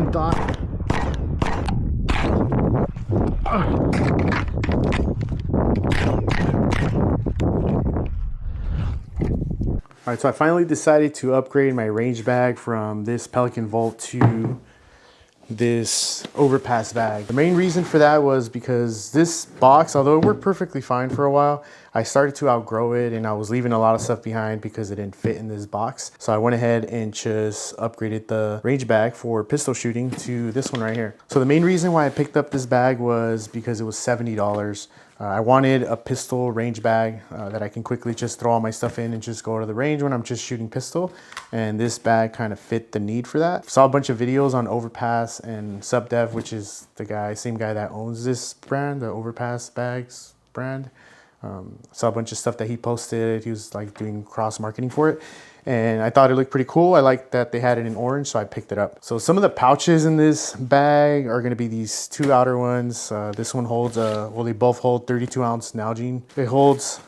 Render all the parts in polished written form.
you thought. All right, so I finally decided to upgrade my range bag from this Pelican Volt to this Overpass bag. The main reason for that was because this box, although it worked perfectly fine for a while, I started to outgrow it and I was leaving a lot of stuff behind because it didn't fit in this box. So I went ahead and just upgraded the range bag for pistol shooting to this one right here. So the main reason why I picked up this bag was because it was $70. I wanted a pistol range bag that I can quickly just throw all my stuff in and just go to the range when I'm just shooting pistol. And this bag kind of fit the need for that. Saw a bunch of videos on Overpass and Subdev, which is the same guy that owns this brand, the Overpass Bags brand. Saw a bunch of stuff that he posted. He was like doing cross marketing for it. And I thought it looked pretty cool. I liked that they had it in orange, so I picked it up. So some of the pouches in this bag are gonna be these two outer ones. This one holds, well, they both hold 32-ounce Nalgene. It holds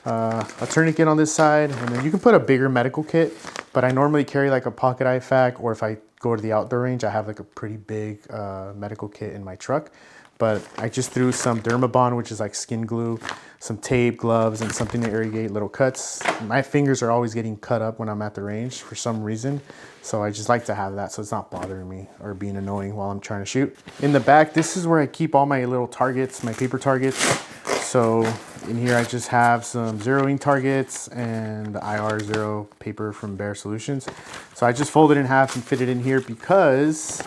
a tourniquet on this side, and then you can put a bigger medical kit, but I normally carry like a pocket IFAK, or if I go to the outdoor range, I have like a pretty big medical kit in my truck. But I just threw some Dermabond, which is like skin glue, some tape, gloves, and something to irrigate little cuts. My fingers are always getting cut up when I'm at the range for some reason. So I just like to have that so it's not bothering me or being annoying while I'm trying to shoot. In the back, this is where I keep all my little targets, my paper targets. So in here, I just have some zeroing targets and the IR0 paper from Bear Solutions. So I just fold it in half and fit it in here because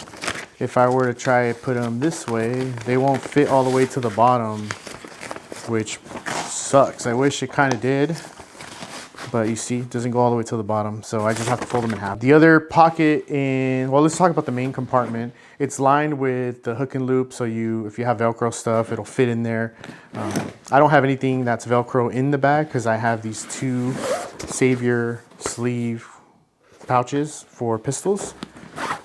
if I were to try to put them this way, they won't fit all the way to the bottom, which sucks. I wish it kind of did, but you see, it doesn't go all the way to the bottom. So I just have to fold them in half. The other pocket well, let's talk about the main compartment. It's lined with the hook and loop. So if you have Velcro stuff, it'll fit in there. I don't have anything that's Velcro in the bag because I have these two Savior sleeve pouches for pistols.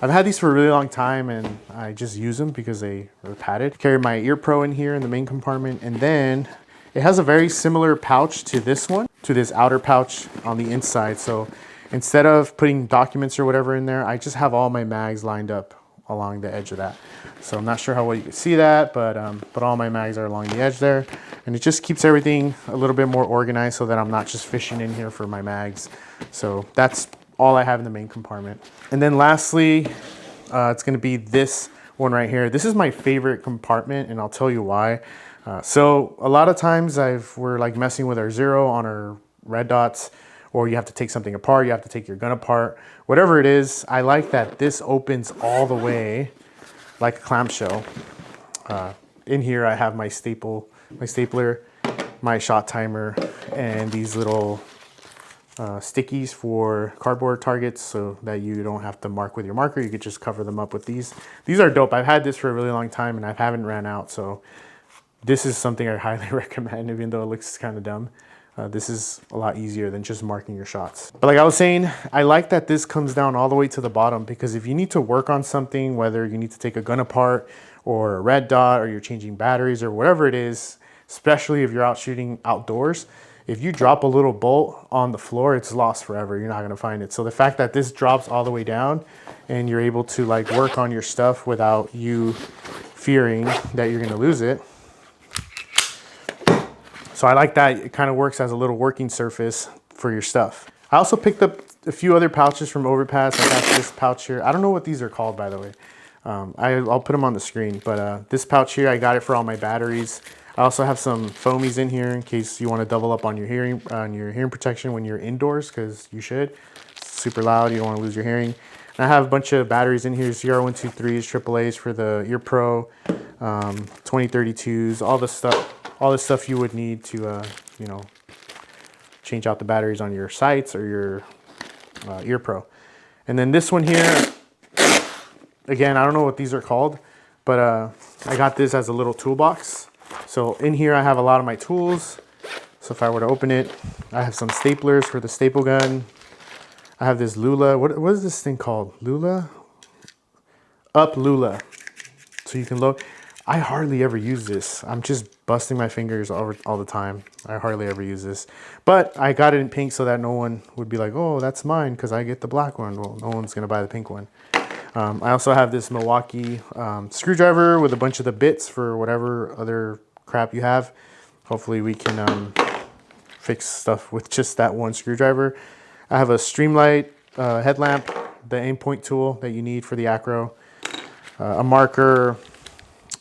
I've had these for a really long time and I just use them because they are padded. Carry my ear pro in here in the main compartment, and then it has a very similar pouch to this one, to this outer pouch on the inside. So instead of putting documents or whatever in there, I just have all my mags lined up along the edge of that. So I'm not sure how well you can see that, but all my mags are along the edge there. And it just keeps everything a little bit more organized so that I'm not just fishing in here for my mags. So that's all I have in the main compartment. And then lastly, it's gonna be this one right here. This is my favorite compartment and I'll tell you why. So a lot of times we're like messing with our zero on our red dots, or you have to take something apart, you have to take your gun apart, whatever it is. I like that this opens all the way like a clamshell. In here I have my stapler, my shot timer, and these little stickies for cardboard targets so that you don't have to mark with your marker. You could just cover them up with these. These are dope. I've had this for a really long time and I haven't ran out. So this is something I highly recommend, even though it looks kind of dumb. This is a lot easier than just marking your shots. But like I was saying, I like that this comes down all the way to the bottom, because if you need to work on something, whether you need to take a gun apart or a red dot, or you're changing batteries or whatever it is, especially if you're out shooting outdoors, if you drop a little bolt on the floor, it's lost forever. You're not gonna find it. So the fact that this drops all the way down and you're able to like work on your stuff without you fearing that you're gonna lose it. So I like that. It kind of works as a little working surface for your stuff. I also picked up a few other pouches from Overpass. I got this pouch here. I don't know what these are called, by the way. I'll put them on the screen, but this pouch here, I got it for all my batteries. I also have some foamies in here in case you want to double up on your hearing protection when you're indoors, because you should. It's super loud, you don't want to lose your hearing. And I have a bunch of batteries in here, CR123s, AAAs for the Ear Pro, 2032s, all the stuff you would need to, you know, change out the batteries on your sights or your Ear Pro. And then this one here, again, I don't know what these are called, but I got this as a little toolbox. So in here I have a lot of my tools. So if I were to open it, I have some staplers for the staple gun. I have this Lula. What is this thing called? Lula? Lula. So you can load. I hardly ever use this. I'm just busting my fingers all the time. I hardly ever use this. But I got it in pink so that no one would be like, oh, that's mine because I get the black one. Well, no one's going to buy the pink one. I also have this Milwaukee screwdriver with a bunch of the bits for whatever other crap you have. Hopefully we can fix stuff with just that one screwdriver. I have a Streamlight headlamp, the aim point tool that you need for the acro, a marker,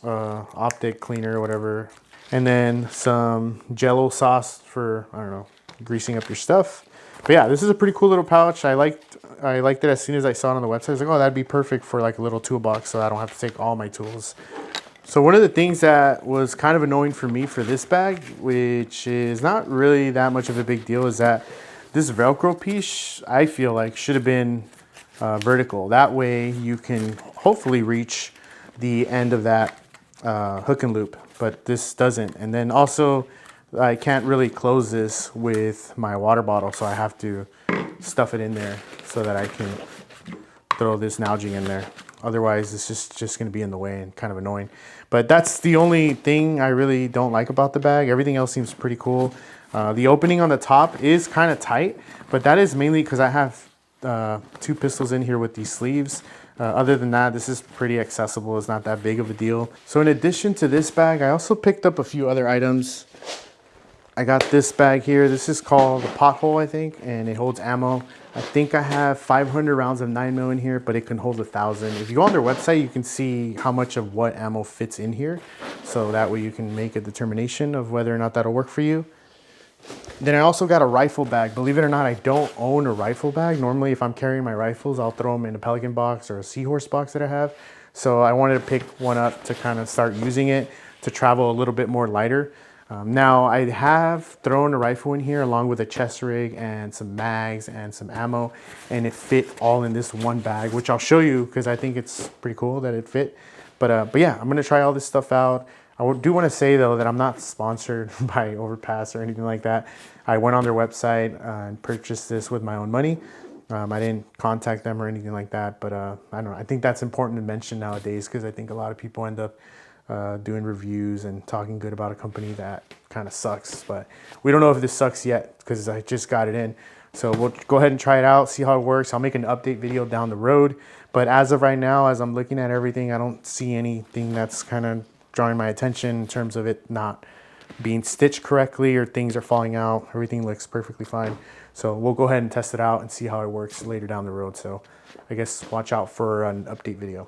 optic cleaner, whatever, and then some Jello sauce for, I don't know, greasing up your stuff. But yeah, this is a pretty cool little pouch. I liked it as soon as I saw it on the website. I was like, oh, that'd be perfect for like a little toolbox so I don't have to take all my tools. So one of the things that was kind of annoying for me for this bag, which is not really that much of a big deal, is that this Velcro piece, I feel like, should have been vertical. That way you can hopefully reach the end of that hook and loop, but this doesn't. And then also I can't really close this with my water bottle, so I have to stuff it in there so that I can throw this nalgene in there. Otherwise it's just going to be in the way and kind of annoying. But that's the only thing I really don't like about the bag. Everything else seems pretty cool. The opening on the top is kind of tight, but that is mainly because I have 2 pistols in here with these sleeves. Other than that, this is pretty accessible. It's not that big of a deal. So in addition to this bag, I also picked up a few other items. I got this bag here. This is called the Pothole, I think, and it holds ammo. I think I have 500 rounds of 9mm in here, but it can hold 1,000. If you go on their website, you can see how much of what ammo fits in here. So that way you can make a determination of whether or not that'll work for you. Then I also got a rifle bag. Believe it or not, I don't own a rifle bag. Normally, if I'm carrying my rifles, I'll throw them in a Pelican box or a Seahorse box that I have. So I wanted to pick one up to kind of start using it to travel a little bit more lighter. Now, I have thrown a rifle in here along with a chest rig and some mags and some ammo, and it fit all in this one bag, which I'll show you because I think it's pretty cool that it fit. But yeah, I'm going to try all this stuff out. I do want to say, though, that I'm not sponsored by Overpass or anything like that. I went on their website and purchased this with my own money. I didn't contact them or anything like that, but I don't know. I think that's important to mention nowadays because I think a lot of people end up doing reviews and talking good about a company that kind of sucks. But we don't know if this sucks yet because I just got it in. So we'll go ahead and try it out, see how it works. I'll make an update video down the road. But as of right now, as I'm looking at everything, I don't see anything that's kind of drawing my attention in terms of it not being stitched correctly or things are falling out. Everything looks perfectly fine. So we'll go ahead and test it out and see how it works later down the road. So I guess watch out for an update video.